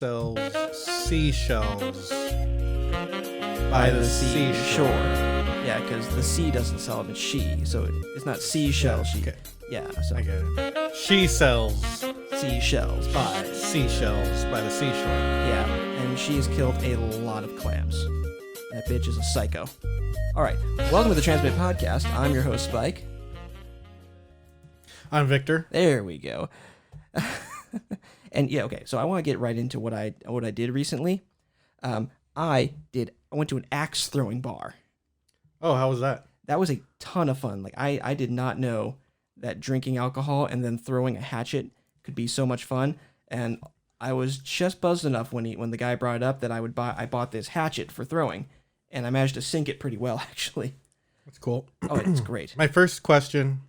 sells seashells by the seashore. Yeah, because the C doesn't sell them, it's she. So it's not seashell, she. Okay. Yeah, so I get it. She sells seashells by. seashells by the seashore. Yeah, and she's killed a lot of clams. That bitch is a psycho. All right, welcome to the Transmit Podcast. I'm your host, Spike. I'm Victor. There we go. And yeah, okay. So I want to get right into what I did recently. I went to an axe throwing bar. Oh, how was that? That was a ton of fun. Like I did not know that drinking alcohol and then throwing a hatchet could be so much fun. And I was just buzzed enough when the guy brought it up that I bought this hatchet for throwing, and I managed to sink it pretty well actually. That's cool. Oh, it's great. My first question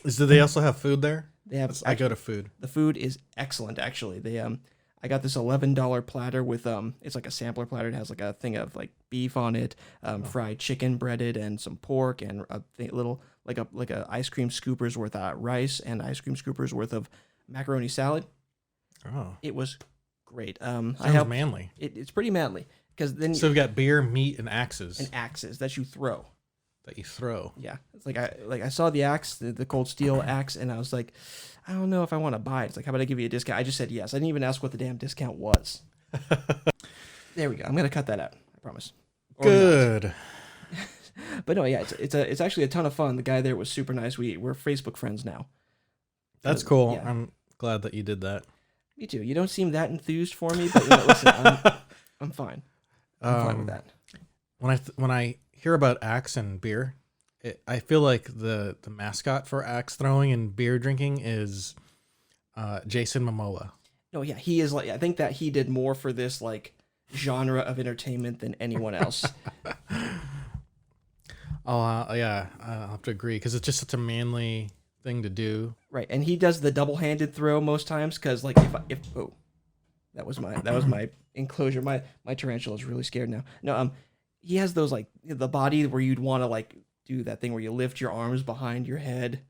is: do they also have food there? They have. I go to food. The food is excellent, actually. I got this $11 platter with it's like a sampler platter. It has like a thing of like beef on it, fried chicken, breaded, and some pork, and a little like a ice cream scooper's worth of rice and ice cream scooper's worth of macaroni salad. Oh, It was great. sounds manly. It's pretty manly because then So we've got beer, meat, and axes and axes that you throw. that you throw. Yeah, it's like I saw the axe, the cold steel axe, and I was like, I don't know if I want to buy it. It's like, how about I give you a discount? I just said yes. I didn't even ask what the damn discount was. There we go. I'm gonna cut that out. I promise. Or Good. But no, yeah, it's actually a ton of fun. The guy there was super nice. We're Facebook friends now. That's cool. Yeah. I'm glad that you did that. Me too. You don't seem that enthused for me, but listen, I'm fine. I'm fine with that. When I hear about axe and beer, I feel like the mascot for axe throwing and beer drinking is Jason Momoa. No, yeah, he is like. I think that he did more for this like genre of entertainment than anyone else. Yeah, I'll have to agree because it's just such a manly thing to do. Right, and he does the double-handed throw most times because like if that was my enclosure. My tarantula is really scared now. No, he has those like the body where you'd want to like do that thing where you lift your arms behind your head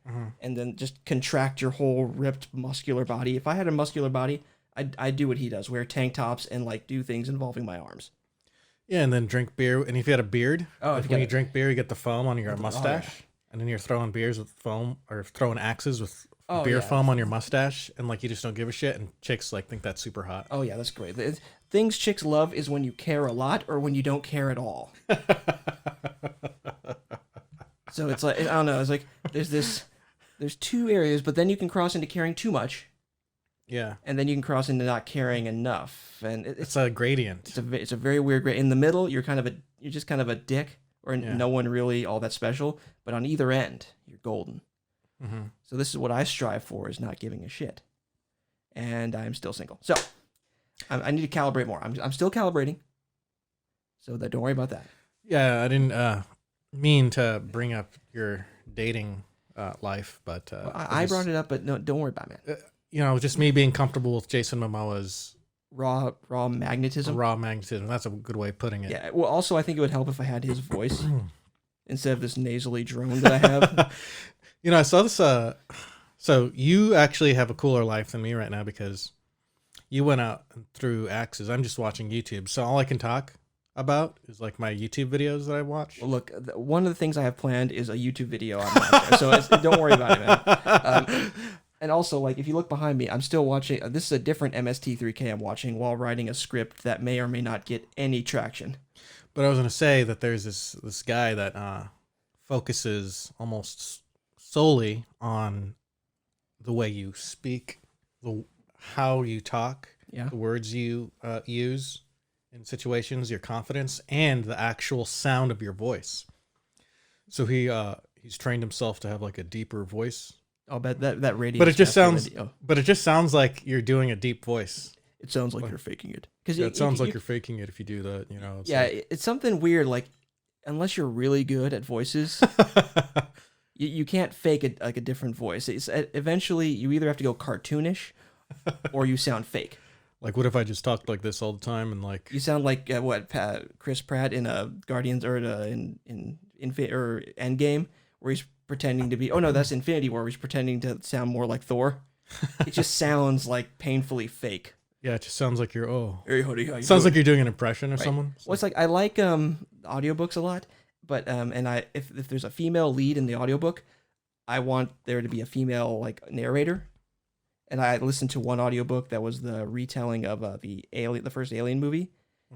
and then just contract your whole ripped muscular body. If I had a muscular body, I'd do what he does: wear tank tops and like do things involving my arms. Yeah, and then drink beer. And if you had a beard, when you it. drink beer, you get the foam on your mustache, yeah. and then you're throwing beers with foam or throwing axes with Oh, beer yeah. foam on your mustache, and like you just don't give a shit, and chicks like think that's super hot. Oh yeah, that's great. Things chicks love is when you care a lot or when you don't care at all. So it's like, I don't know, it's like there's two areas, but then you can cross into caring too much, Yeah, and then you can cross into not caring enough, and it's a gradient. it's a very weird grade. In the middle, you're just kind of a dick, or Yeah. no one really all that special, but on either end, you're golden. Mm-hmm. So this is what I strive for: is not giving a shit, and I'm still single. So I need to calibrate more. I'm still calibrating, so don't worry about that. Yeah, I didn't mean to bring up your dating life, but Well, I brought it up, but no, don't worry about it, man. Just me being comfortable with Jason Momoa's Raw magnetism. raw magnetism. That's a good way of putting it. Yeah. Well, also I think it would help if I had his voice instead of this nasally drone that I have. I saw this. So you actually have a cooler life than me right now because you went out and threw axes. I'm just watching YouTube, so all I can talk about is like my YouTube videos that I watch. Well, look, one of the things I have planned is a YouTube video on that. So don't worry about it, man. And also, like, if you look behind me, I'm still watching. This is a different MST3K I'm watching while writing a script that may or may not get any traction. But I was gonna say that there's this guy that focuses almost solely on the way you speak, how you talk, Yeah. the words you use in situations, your confidence, and the actual sound of your voice. So he's trained himself to have like a deeper voice. I'll bet that radio. But it just sounds like you're doing a deep voice. It sounds like you're faking it. Yeah, it sounds like you're faking it if you do that. It's something weird. Like, unless you're really good at voices, you can't fake it like a different voice. It's eventually you either have to go cartoonish, or you sound fake. Like, what if I just talked like this all the time and like You sound like Chris Pratt in Guardians or in Endgame, where he's pretending to be. Oh no, that's Infinity War. Where he's pretending to sound more like Thor. It just sounds like painfully fake. Yeah, it just sounds like you're Hey, honey, how you sounds doing? like you're doing an impression of Right. someone. Well, it's like I like audiobooks a lot, but and if there's a female lead in the audiobook, I want there to be a female like narrator. And I listened to one audiobook that was the retelling of the first Alien movie,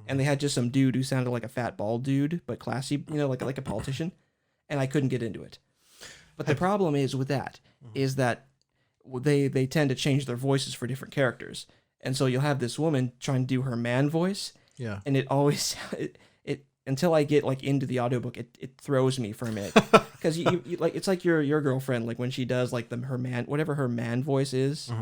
and they had just some dude who sounded like a fat bald dude, but classy, like a politician, and I couldn't get into it. But the problem is with that is that they tend to change their voices for different characters, and so you'll have this woman trying to do her man voice, Yeah. and it always it until I get like into the audiobook, it throws me for a minute because you like it's like your girlfriend like when she does like her man whatever her man voice is.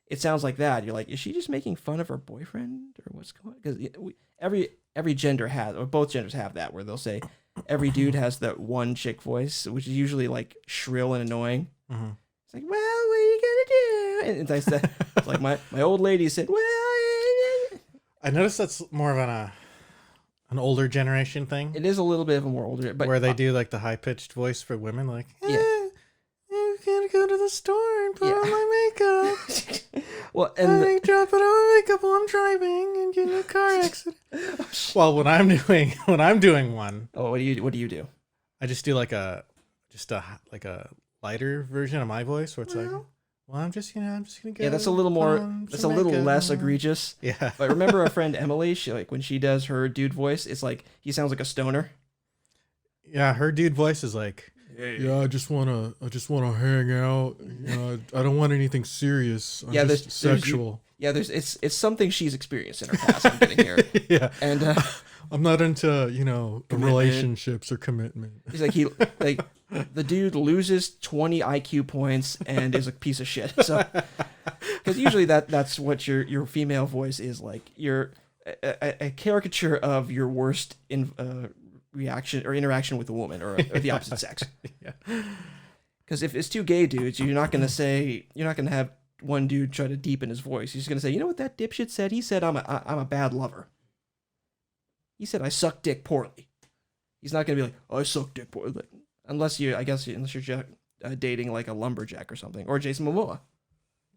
It sounds like that. You're like, is she just making fun of her boyfriend or what's going on? Because every gender has, or both genders have that, where they'll say every dude has that one chick voice, which is usually like shrill and annoying. It's like, well, what are you gonna do? And I said, it's like my old lady said, well, I noticed that's more of an older generation thing. it is a little bit of a more older, but where they do like the high pitched voice for women, like, Yeah. I'm gonna go to the store and put on my makeup. well, and I drop it on my makeup while I'm driving and get in a car accident. Well, when I'm doing one, what do you do? I just do like a lighter version of my voice where it's like, well, I'm just gonna go. Yeah, that's a little more. That's a little less makeup. egregious. Yeah. But remember our friend Emily? She like when she does her dude voice, it's like he sounds like a stoner. Yeah, her dude voice is like, yeah, I just wanna hang out. You know, I don't want anything serious. I'm just sexual. It's something she's experienced in her past. I'm getting here. Yeah, and I'm not into relationships or commitment. He's like the dude loses 20 IQ points and is a piece of shit. So because usually that's what your female voice is like. You're a caricature of your worst reaction or interaction with a woman or the opposite sex. Yeah. Because if it's two gay dudes, you're not gonna have one dude try to deepen his voice. He's gonna say, you know what that dipshit said? He said I'm a bad lover. He said I suck dick poorly. He's not gonna be like, oh, I suck dick poorly, like, unless you're dating like a lumberjack or something, or Jason Momoa.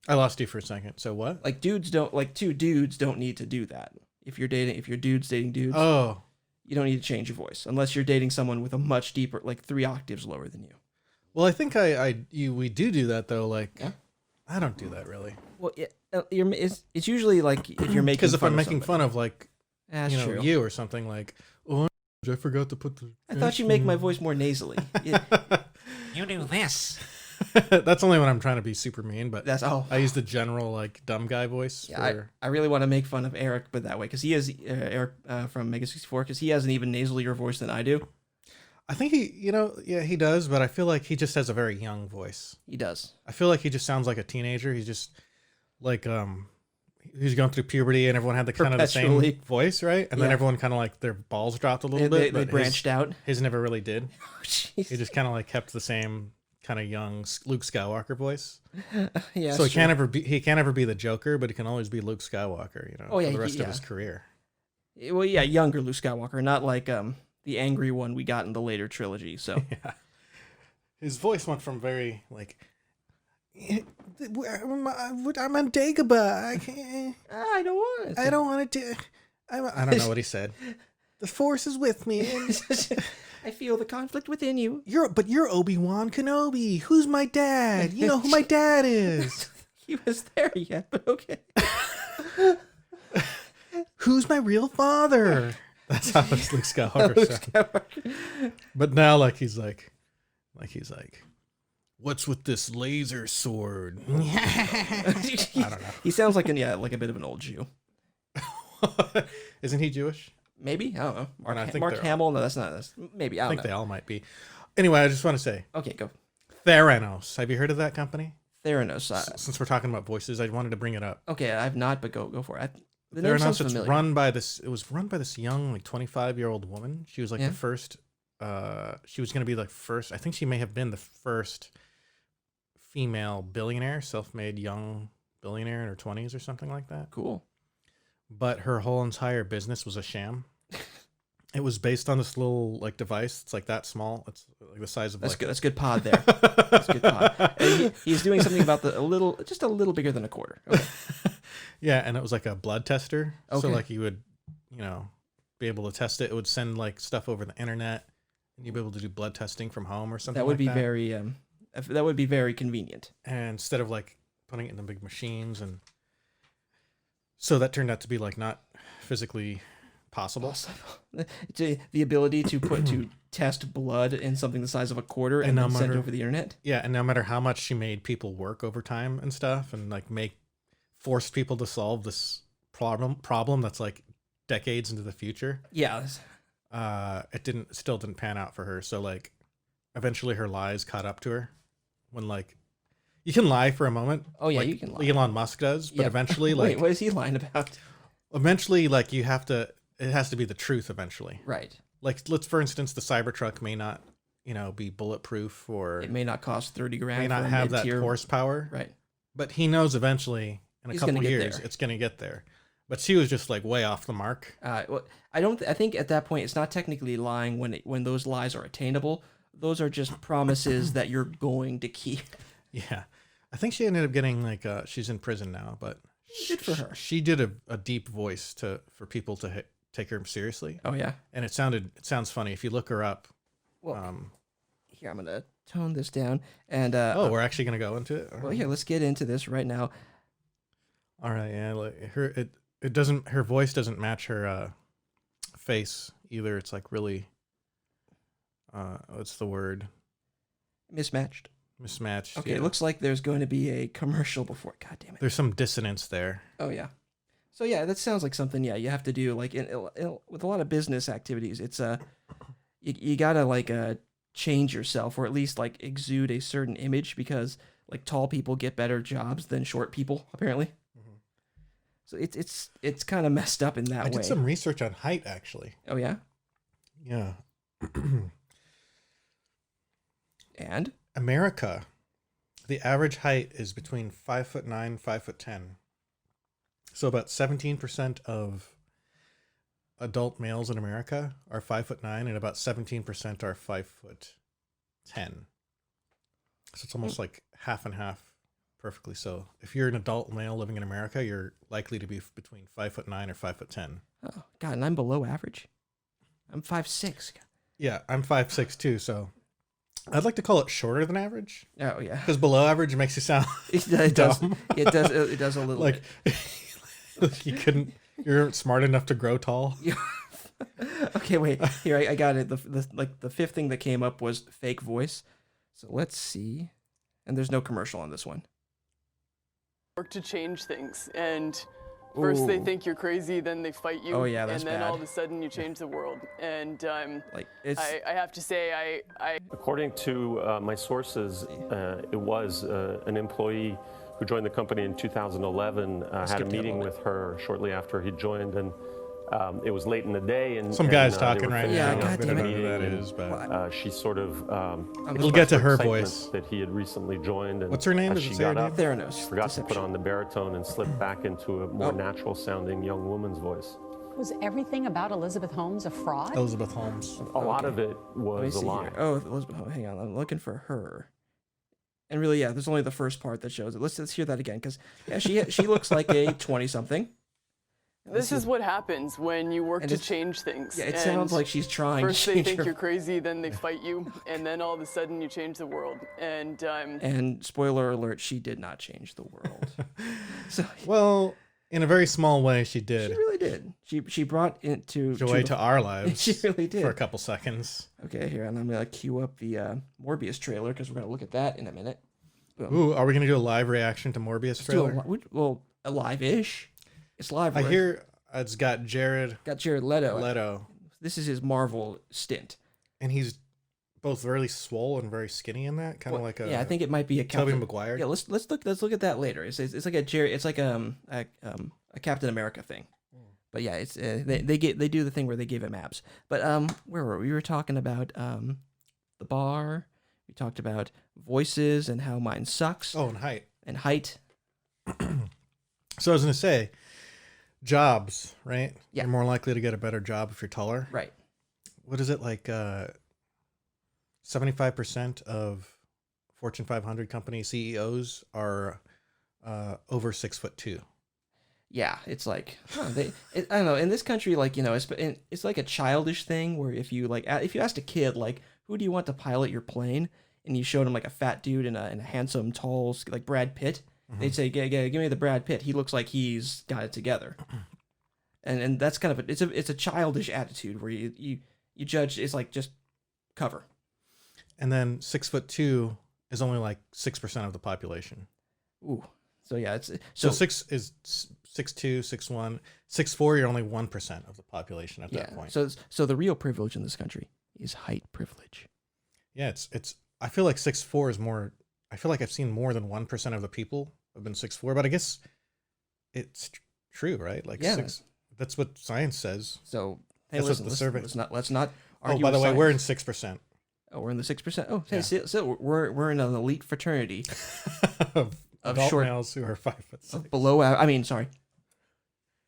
I lost you for a second. So what? Like two dudes don't need to do that. If you're dudes dating dudes, you don't need to change your voice unless you're dating someone with a much deeper, like 3 octaves lower than you. Well, I think we do that though. Like, yeah? I don't do that really. Well, it's usually like if you're making because if I'm making fun of like you or something like, oh, I forgot to put the. I thought you make my voice more nasally. You do this. That's only when I'm trying to be super mean, but I use the general like dumb guy voice. Yeah, I really want to make fun of Eric, but that way because he has Eric from Mega 64 because he has an even nasalier voice than I do. I think he does, but I feel like he just has a very young voice. He does. I feel like he just sounds like a teenager. He's just like he's going through puberty, and everyone had the kind of the same voice, right? And then everyone kind of like their balls dropped a little bit. They branched out. His never really did. He just kind of like kept the same kind of young Luke Skywalker voice. Yeah. So he can't ever be the Joker, but he can always be Luke Skywalker. For the rest of his career. Well, yeah, younger Luke Skywalker, not like the angry one we got in the later trilogy. So yeah, his voice went from very like, I'm on Dagobah. I don't want it. I don't want to. I don't know what he said. The Force is with me. I feel the conflict within you. You're Obi-Wan Kenobi. Who's my dad? You know who my dad is. He was there yet, but okay. Who's my real father? That's how Luke Skywalker sounds. But now, he's like, what's with this laser sword? I don't know. He sounds like a bit of an old Jew. Isn't he Jewish? Maybe, I don't know. Mark Hamill? No, that's not. Maybe, I think they all might be. Anyway, I just want to say. Okay, go. Theranos. Have you heard of that company? Theranos. Since we're talking about voices, I wanted to bring it up. Okay, I've not, but go for it. The Theranos. It's run by this. It was run by this young, 25-year-old woman. She was the first. She was going to be the first. I think she may have been the first female billionaire, self-made young billionaire in her 20s or something like that. Cool. But her whole entire business was a sham. It was based on this little device. It's like that small. It's like the size of that's good. That's good pod there. That's good pod. And he's doing something about just a little bigger than a quarter. Okay. Yeah, and it was like a blood tester. So Okay. like you would, be able to test it. It would send like stuff over the internet, and you'd be able to do blood testing from home or something. That would like be that. that would be very convenient. And instead of like putting it in the big machines, and so that turned out to be like not physically possible. The ability to test blood in something the size of a quarter and And no then send matter- over the internet. Yeah, and no matter how much she made people work overtime and stuff, and like forced people to solve this problem that's like decades into the future, Yeah. it still didn't pan out for her. So like eventually her lies caught up to her, when like you can lie for a moment. Oh yeah, like you can lie. Elon Musk does, but Yeah. eventually Wait, like what is he lying about? eventually like it has to be the truth eventually. Right. Like let's, for instance, the Cybertruck may not, be bulletproof, or It may not cost 30 grand. may not for a have that mid-tier- horsepower. Right. But he knows eventually in a He's couple gonna get years there. it's going to get there. But she was just like way off the mark. Well, I think at that point it's not technically lying when those lies are attainable. Those are just promises that you're going to keep. Yeah. I think she ended up getting like she's in prison now, but Good for her. She did a deep voice for people to take her seriously, Oh yeah. and it sounds funny if you look her up. Well, here I'm gonna tone this down and We're actually gonna go into it. well, here, let's get into this right now. All right, yeah. Like her voice doesn't match her face either. It's like really what's the word? Mismatched. Mismatched. Okay, yeah. it looks like there's going to be a commercial before. God damn it. There's some dissonance there. Oh yeah. So yeah, that sounds like something. Yeah, you have to do like with a lot of business activities. It's you gotta like change yourself, or at least like exude a certain image, because like tall people get better jobs than short people apparently. Mhm. So it's kind of messed up in that I way. did some research on height actually. Oh yeah. Yeah. And America, the average height is between 5'9", 5'10". So about 17% of adult males in America are 5'9", and about 17% are 5'10". So it's almost like half and half, perfectly so. If you're an adult male living in America, you're likely to be between 5'9" or 5'10". oh god, and I'm below average. I'm 5'6". Yeah, I'm 5'6" too, so I'd like to call it shorter than average, Oh yeah. because below average makes you sound It does. dumb. It does. It does a little like you're smart enough to grow tall. bit. Okay, wait. Here, I got it. The fifth thing that came up was fake voice. So let's see. And there's no commercial on this one. Work to change things, and first they Ooh. think you're crazy, then they fight you, Oh, yeah, that's and then all bad. of a sudden you change the world. And Like it's I have to say, I According to my sources, it was an employee who joined the company in 2011, had a skipped ahead a meeting little with her shortly after he joined, and it was late in the day. And Some guy's they were talking right Yeah, now. God I don't damn know it. who that meeting, is, but she sort of we'll get to her excitement voice. that he had recently joined. And What's her name? As Does it she say her got name? up, Theranos. forgot to put Deception. on the baritone and slipped back into a more natural-sounding young woman's voice. Was everything about Elizabeth Holmes a fraud? Elizabeth Holmes. A lot of it Let me was a see lie. here. Oh, Elizabeth. Oh, hang on. I'm looking for her. And really, yeah, there's only the first part that shows it. Let's hear that again, because yeah, she looks like a 20-something. this is what happens when you work And to it's- change things. Yeah, it and sounds like she's trying first to they change think her. you're crazy, then they fight you, and then all of a sudden you change the world. And And spoiler alert, she did not change the world. So Well, in a very small way, she she did. really did. She brought into Joy to our lives. She really did. For a couple seconds. Okay, here, and I'm gonna queue up the Morbius trailer because we're gonna look at that in a minute. Boom. Ooh, are we gonna do a live reaction to Morbius Let's do trailer? well, a live-ish. It's live. I right? hear it's got Jared Got Jared Leto. Leto, This is his Marvel stint. and he's both really swole and very skinny in that, kind of like a Yeah, I think it might be a Tobey Captain. Maguire. Yeah, let's look at that later. It's like a Jerry. It's like a Captain America thing. But yeah, it's they do the thing where they give him abs. But where were we? We were talking about the bar. We talked about voices and how mine sucks Oh, and height. and height. So I was gonna say, jobs, right? Yeah. You're more likely to get a better job if you're taller. Right. What is it like? 75% of Fortune 500 company CEOs are over 6'2". yeah, it's like I don't know. In this country, like it's like a childish thing where if you if you asked a kid like who do you want to pilot your plane, and you showed him like a fat dude and a handsome tall like Brad Pitt, they'd say, yeah, give me the Brad Pitt. He looks like he's got it together. And that's kind of it's a childish attitude where you judge it's like just cover. And then 6'2" is only like 6% of the population. Ooh. So yeah, so 6 is 6'2", 6'1", 6'4", you're only 1% of the population at that point. So the real privilege in this country is height privilege. Yeah, it's I feel like 6'4" is more. I feel like I've seen more than 1% of the people have been 6'4", but I guess it's true, right? Like yeah, 6. That's what science says. So hey, that's listen, what the survey. Let's not argue. Oh, by the way, science. we're in 6%. Oh, we're in the 6%. Oh, hey, Yeah. so we're in an elite fraternity of adult short males who are 5'6", of below. I mean, sorry,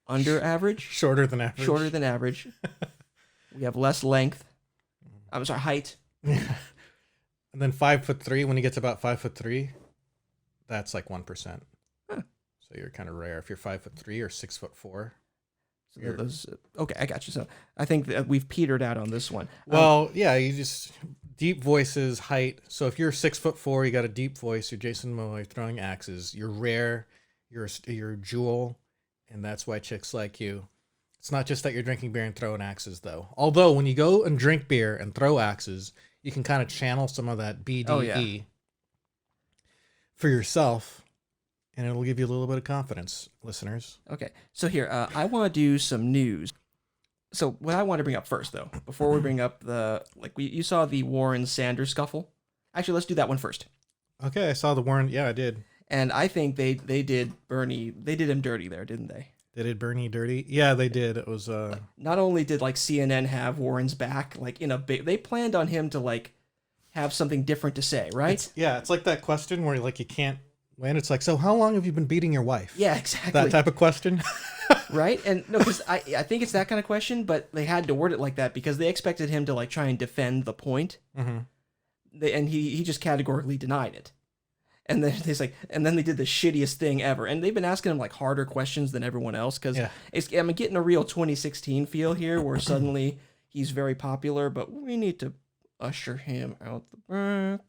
under average, shorter than average. shorter than average. We have less length. I'm sorry, height. And then 5'3", when you get to about 5'3", that's like 1%. Huh. So you're kind of rare if you're 5'3" or 6'4". So those, okay, I got you. So I think that we've petered out on this one. Well, yeah, you just deep voices, height. So if you're 6'4", you got a deep voice. You're Jason Momoa throwing axes. You're rare. You're a jewel, and that's why chicks like you. It's not just that you're drinking beer and throwing axes, though. Although when you go and drink beer and throw axes, you can kind of channel some of that BDE for yourself, and it'll give you a little bit of confidence, listeners. Okay, so here, I want to do some news. So what I want to bring up first, though, before we bring up you saw the Warren-Sanders scuffle. Actually, let's do that one first. Okay, I saw the Warren. Yeah, I did. And I think they did Bernie. They did him dirty there, didn't they? They did Bernie dirty. Yeah, they did. It was Not only did like CNN have Warren's back, like in a big, they planned on him to like have something different to say, right? It's like that question where like you can't win. It's like, so how long have you been beating your wife? Yeah, exactly. That type of question. Right? And no, because I think it's that kind of question, but they had to word it like that because they expected him to like try and defend the point. Mm-hmm. And he just categorically denied it. And then they did the shittiest thing ever. And they've been asking him like harder questions than everyone else because I'm getting a real 2016 feel here where suddenly he's very popular, but we need to usher him out the back.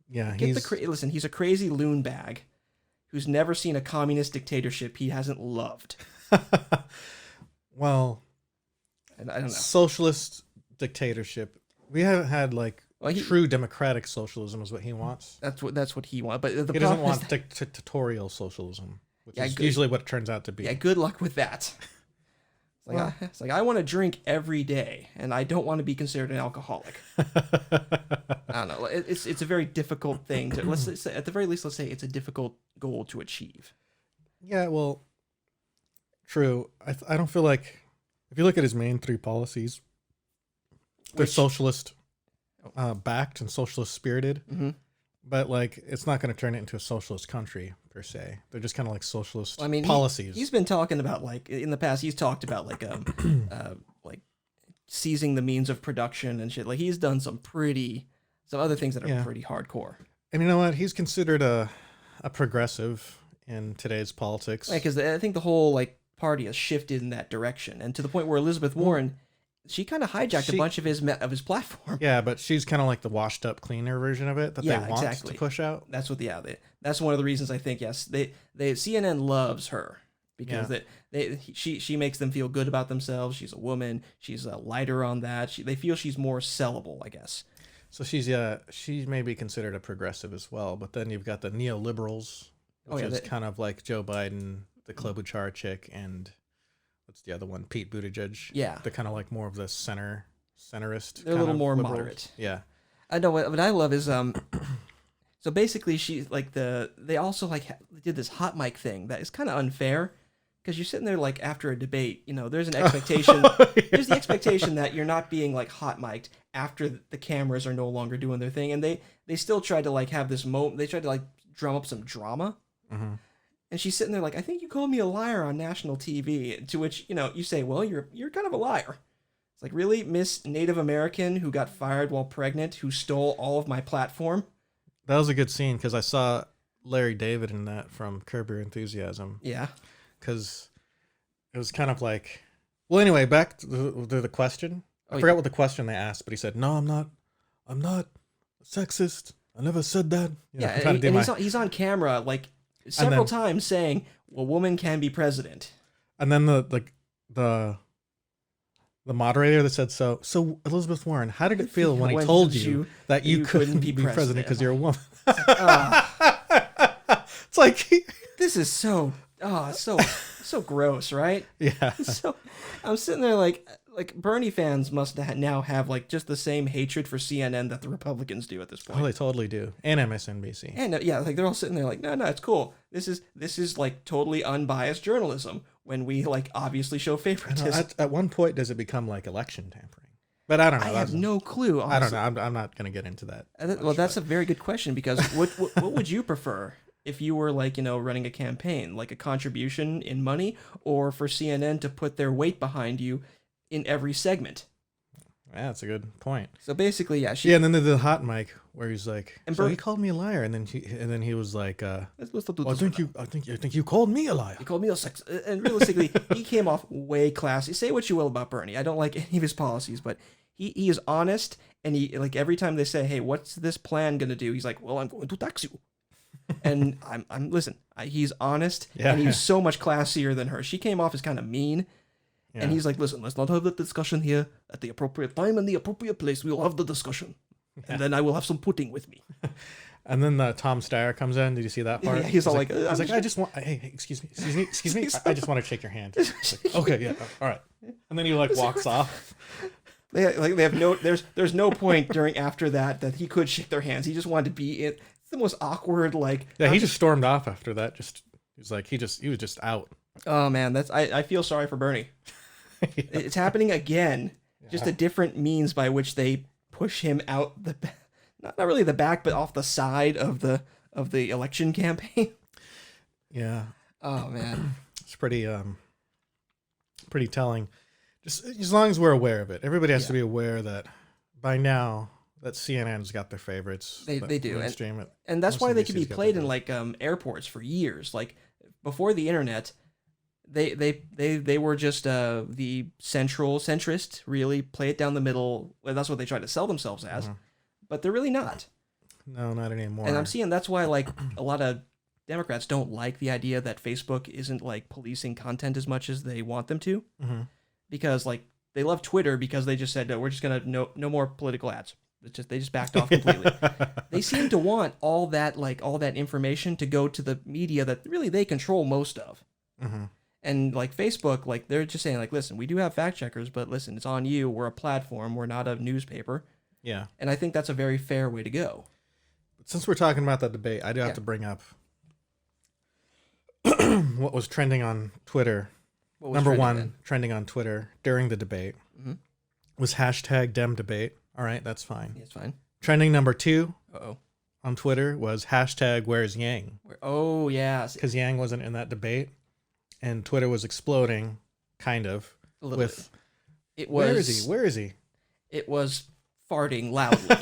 Yeah, listen, he's a crazy loon bag who's never seen a communist dictatorship he hasn't loved. Well, I don't know. Socialist dictatorship. We haven't had like true democratic socialism is what he wants. That's what he wants. But he doesn't want dictatorial socialism, which is usually what it turns out to be. Yeah, good luck with that. It's like I want to drink every day, and I don't want to be considered an alcoholic. I don't know. It's a very difficult thing to let's say, at the very least, let's say it's a difficult goal to achieve. Yeah, well, true. I don't feel like if you look at his main three policies, they're socialist backed and socialist spirited. Mm-hmm. But like, it's not going to turn it into a socialist country per se. They're just kind of like socialist policies. He's been talking about like in the past. He's talked about like like seizing the means of production and shit. Like he's done some other things that are pretty hardcore. And you know what? He's considered a progressive in today's politics. Because I think the whole like party has shifted in that direction, and to the point where Elizabeth Warren. She kind of hijacked a bunch of his platform. Yeah, but she's kind of like the washed up, cleaner version of it that they want to push out. That's what. That's one of the reasons I think. Yes, they CNN loves her because she makes them feel good about themselves. She's a woman. She's a lighter on that. They feel she's more sellable, I guess. So she may be considered a progressive as well. But then you've got the neoliberals, which is kind of like Joe Biden, the Klobuchar chick, and. What's the other one? Pete Buttigieg. Yeah. They're kind of like more of the centerist. They're a little more moderate. Yeah. I know what I love is so basically she's like they also like did this hot mic thing that is kind of unfair because you're sitting there like after a debate, there's an expectation there's the expectation that you're not being like hot mic'd after the cameras are no longer doing their thing, and they still tried to like have this moment. They tried to like drum up some drama. Mm-hmm. And she's sitting there like, I think you called me a liar on national TV. To which, you say, well, you're kind of a liar. It's like, really? Miss Native American who got fired while pregnant, who stole all of my platform? That was a good scene because I saw Larry David in that from Curb Your Enthusiasm. Yeah. because it was kind of like, well, anyway, back to the question. I forgot what the question they asked, but he said, "No, I'm not sexist. I never said that." You know, Yeah, I'm trying to do my- he's on camera like several times saying, "A woman can be president." And then the moderator that said, so Elizabeth Warren, how did it feel when he told you that you couldn't be president because you're a woman? It's like This is so gross, right? yeah. So I'm sitting there like Bernie fans must now have like just the same hatred for CNN that the Republicans do at this point. Oh, they totally do, and MSNBC. And yeah, like they're all sitting there like, no, it's cool. This is like totally unbiased journalism when we like obviously show favoritism. At one point, does it become like election tampering? But I don't know. I have no clue. I don't Honestly. know. I'm not going to get into that. Well, that's a very good question because what would you prefer if you were like, running a campaign, like a contribution in money, or for CNN to put their weight behind you in every segment? Yeah, that's a good point. So basically, yeah, Yeah, and then the hot mic where he's like, And so Bert- he called me a liar, and then he was like, let's not do I this. think you called me a liar. He called me a sex, and realistically, he came off way classy. Say what you will about Bernie, I don't like any of his policies, but he is honest, and he like every time they say, "Hey, what's this plan gonna do?" He's like, "Well, I'm going to tax you." And he's honest, Yeah. and he's so much classier than her. She came off as kind of mean, Yeah. and he's like, "Listen, let's not have the discussion here at the appropriate time and the appropriate place. We'll have the discussion, and then I will have some pudding with me." And then Tom Steyer comes in. Did you see that part? Yeah, he's all like, he's like, I just want, hey, excuse me. I just want to shake your hand. It's like, okay, yeah, all right. And then he like walks off. They have no there's no point during after that he could shake their hands. He just wanted to be in. It's the most awkward like. Yeah, he just stormed off after that. He was just out. Oh man, I feel sorry for Bernie. Yeah. It's happening again. Just a different means by which they push him out not really the back, but off the side of the election campaign. Yeah, Oh man. it's pretty telling. Just as long as we're aware of it, everybody has to be aware that by now that CNN's got their favorites. They do, mainstream it. And that's why they could be MSNBC's got played their in like airports for years. Like before the internet, they were just the centrist, really play it down the middle. Well, that's what they try to sell themselves as, but they're really not. No, not anymore. And I'm seeing that's why like a lot of Democrats don't like the idea that Facebook isn't like policing content as much as they want them to, because like they love Twitter because they just said, no, we're just gonna no more political ads. They just backed off completely. They seem to want all that information to go to the media that really they control most of. And like Facebook, like they're just saying like, listen, we do have fact checkers, but listen, it's on you. We're a platform. We're not a newspaper. Yeah. And I think that's a very fair way to go. Since we're talking about that debate, I do have to bring up what was trending on Twitter. What was Number trending one then? trending on Twitter during the debate was hashtag Dem debate. All right, that's fine. Yeah, it's fine. Trending number 2 Uh-oh. on Twitter was hashtag Where's Yang? Oh, yeah. Because Yang wasn't in that debate, and Twitter was exploding, kind of, A little with bit. It was, where is he? Where is he? It was farting loudly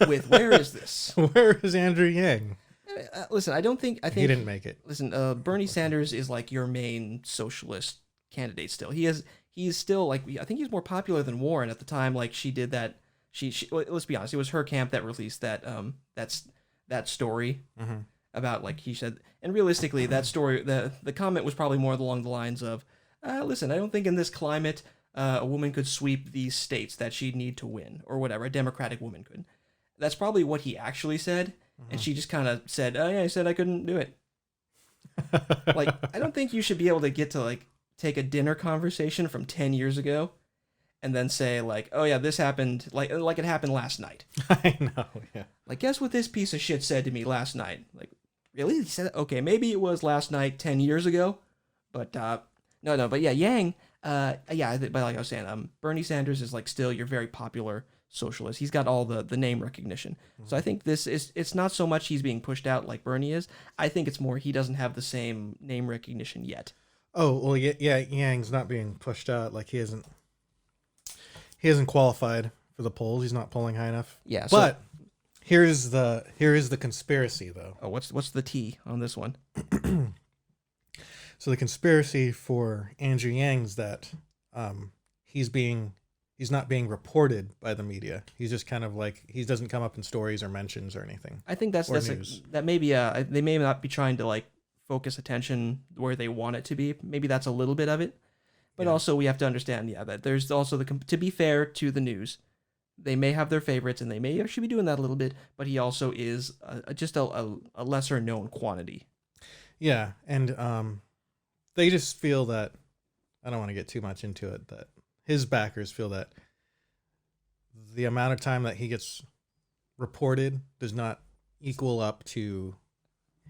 with, where is this? Where is Andrew Yang? Listen, I think He didn't make it. Listen, Bernie Sanders is like your main socialist candidate still. He's still like, I think he's more popular than Warren at the time. Like she did that. Well, let's be honest, it was her camp that released that that story about like he said, and realistically, that story, the comment was probably more along the lines of, listen, I don't think in this climate a woman could sweep these states that she'd need to win or whatever. A Democratic woman could. That's probably what he actually said, and she just kind of said, "Oh yeah, I said I couldn't do it." Like, I don't think you should be able to get to like take a dinner conversation from 10 years ago and then say like, "Oh yeah, this happened like it happened last night." I know, yeah. Like, guess what this piece of shit said to me last night? Like, really? He said, okay, maybe it was last night 10 years ago, but no, but yeah, Yang, yeah, but like I was saying, Bernie Sanders is like still your very popular socialist. He's got all the name recognition. So I think it's not so much he's being pushed out like Bernie is. I think it's more he doesn't have the same name recognition yet. Oh, well, yeah, Yang's not being pushed out. Like he hasn't qualified for the polls. He's not polling high enough. Yeah, but here is the conspiracy though. Oh, what's the T on this one? So the conspiracy for Andrew Yang's that he's not being reported by the media. He's just kind of like, he doesn't come up in stories or mentions or anything. I think that's news. that maybe they may not be trying to like focus attention where they want it to be. Maybe that's a little bit of it. But also we have to understand, that there's also to be fair to the news, they may have their favorites and they may actually be doing that a little bit, but he also is just a lesser known quantity. Yeah, and they just feel that, I don't want to get too much into it, that his backers feel that the amount of time that he gets reported does not equal up to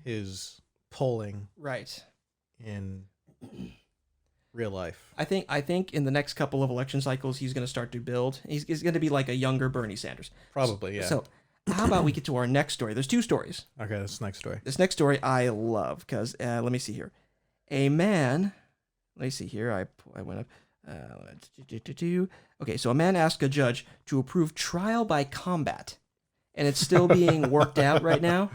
his polling Right. in real life. I think in the next couple of election cycles, he's going to start to build. He's going to be like a younger Bernie Sanders. Probably, yeah. So how about we get to our next story? There's two stories. Okay, that's the next story. This next story I love because let me see here. A man, let me see here. I went up. Okay, so a man asked a judge to approve trial by combat, and it's still being worked out right now.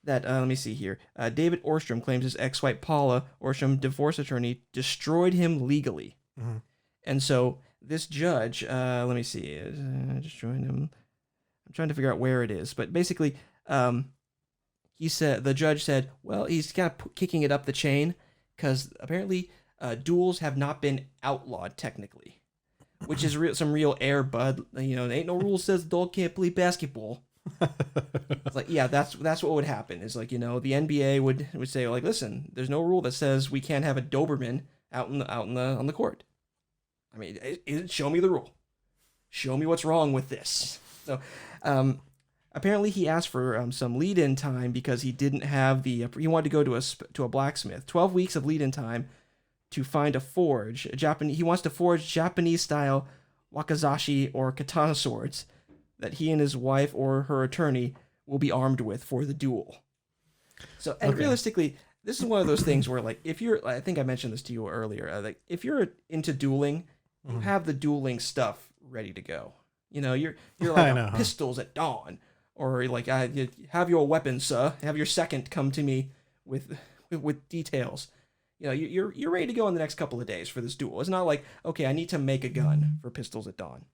That let me see here. David Orstrom claims his ex-wife Paula Orstrom, divorce attorney, destroyed him legally, and so this judge, let me see, destroyed him. I'm trying to figure out where it is, but basically, the judge said, well, he's kind of kicking it up the chain because apparently duels have not been outlawed technically, which is some real air, bud. There ain't no rule says the dog can't play basketball. It's like, yeah, that's what would happen. Is like, the NBA would say, like, listen, there's no rule that says we can't have a Doberman on the court. I mean, show me the rule. Show me what's wrong with this. So, apparently he asked for some lead-in time because he didn't have he wanted to go to a blacksmith. 12 weeks of lead-in time to find a forge. He wants to forge Japanese-style wakizashi or katana swords that he and his wife or her attorney will be armed with for the duel. So, and realistically, this is one of those things where, like, I think I mentioned this to you earlier, like, if you're into dueling, you have the dueling stuff ready to go. You're like pistols at dawn, or like, have your weapon, sir. Have your second come to me with details. You're ready to go in the next couple of days for this duel. It's not like, okay, I need to make a gun for pistols at dawn.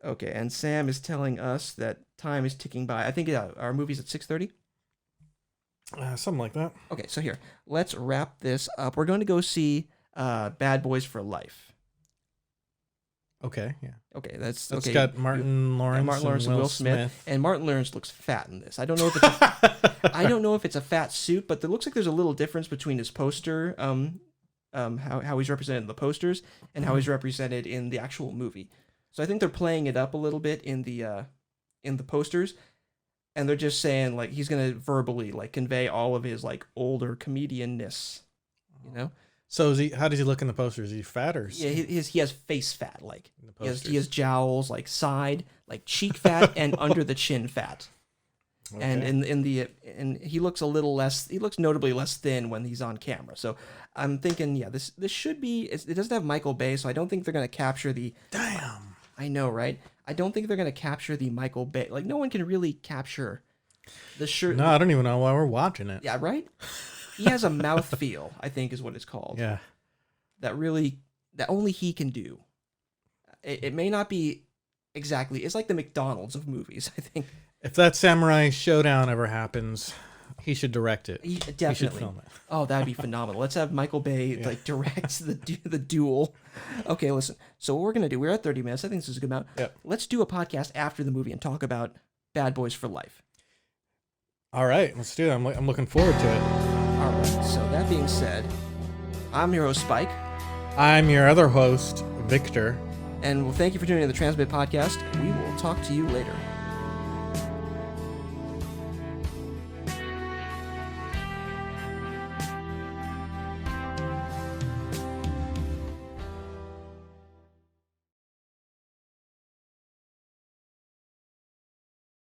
Okay, and Sam is telling us that time is ticking by. I think our movie's at 6:30. Something like that. Okay, so here, let's wrap this up. We're going to go see Bad Boys for Life. Okay, yeah. Okay, that's It's okay. got Martin Lawrence and Will Smith. And Martin Lawrence looks fat in this. I don't know if it's a fat suit, but it looks like there's a little difference between his poster, how he's represented in the posters and how he's represented in the actual movie. So I think they're playing it up a little bit in the posters, and they're just saying like he's gonna verbally like convey all of his like older comedianness, So how does he look in the poster? Is he fat or? Yeah, he has face fat, like he has jowls, like side, like cheek fat, and under the chin fat. Okay. And he looks a little less. He looks notably less thin when he's on camera. So I'm thinking, yeah, this should be. It doesn't have Michael Bay, so I don't think they're gonna capture the. Damn. I know, right? I don't think they're gonna capture the Michael Bay. Like, no one can really capture the shirt. No, I don't even know why we're watching it. Yeah, right. He has a mouthfeel, I think, is what it's called. Yeah. That only he can do. It may not be exactly. It's like the McDonald's of movies, I think. If that Samurai Showdown ever happens, he should direct it. Definitely. He should film it. Oh, that'd be phenomenal. Let's have Michael Bay like direct the duel. Okay, listen. So what we're gonna do? We're at 30 minutes. I think this is a good amount. Yep. Let's do a podcast after the movie and talk about Bad Boys for Life. All right, let's do it. I'm looking forward to it. All right. So that being said, I'm your host Spike. I'm your other host, Victor. And thank you for tuning in to the Transmit Podcast. We will talk to you later.